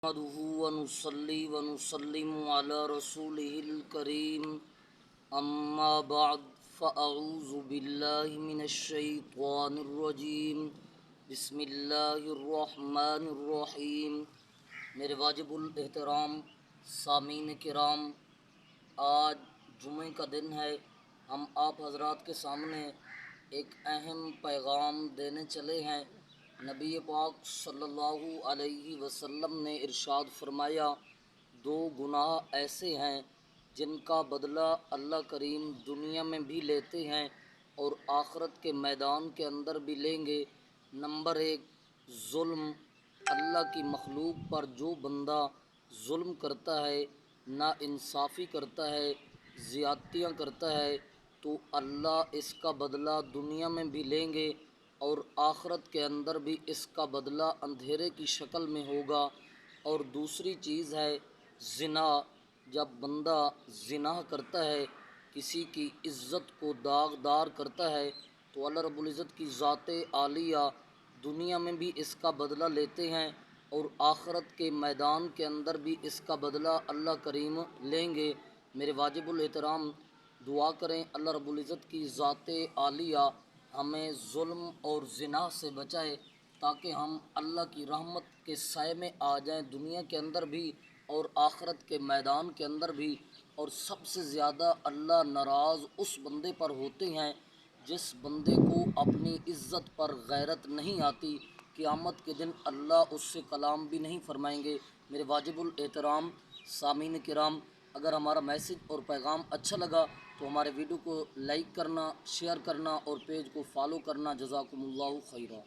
نحمده ونصلي ونسلم على رسوله الكريم اما بعد فاعوذ بالله من الشيطان الرجيم بسم اللہ الرحمن الرحیم۔ میرے واجب الاحترام سامعین کرام، آج جمعہ کا دن ہے۔ ہم آپ حضرات کے سامنے ایک اہم پیغام دینے چلے ہیں۔ نبی پاک صلی اللہ علیہ وسلم نے ارشاد فرمایا، دو گناہ ایسے ہیں جن کا بدلہ اللہ کریم دنیا میں بھی لیتے ہیں اور آخرت کے میدان کے اندر بھی لیں گے۔ نمبر 1، ظلم۔ اللہ کی مخلوق پر جو بندہ ظلم کرتا ہے، ناانصافی کرتا ہے، زیادتیاں کرتا ہے، تو اللہ اس کا بدلہ دنیا میں بھی لیں گے اور آخرت کے اندر بھی اس کا بدلہ اندھیرے کی شکل میں ہوگا۔ اور دوسری چیز ہے زنا۔ جب بندہ زنا کرتا ہے، کسی کی عزت کو داغدار کرتا ہے، تو اللہ رب العزت کی ذات عالیہ دنیا میں بھی اس کا بدلہ لیتے ہیں اور آخرت کے میدان کے اندر بھی اس کا بدلہ اللہ کریم لیں گے۔ میرے واجب الاحترام دعا کریں اللہ رب العزت کی ذات عالیہ ہمیں ظلم اور زنا سے بچائے، تاکہ ہم اللہ کی رحمت کے سائے میں آ جائیں دنیا کے اندر بھی اور آخرت کے میدان کے اندر بھی۔ اور سب سے زیادہ اللہ ناراض اس بندے پر ہوتے ہیں جس بندے کو اپنی عزت پر غیرت نہیں آتی۔ قیامت کے دن اللہ اس سے کلام بھی نہیں فرمائیں گے۔ میرے واجب الاحترام سامعین کرام، اگر ہمارا میسج اور پیغام اچھا لگا تو ہمارے ویڈیو کو لائک کرنا، شیئر کرنا اور پیج کو فالو کرنا۔ جزاکم اللہ خیرہ۔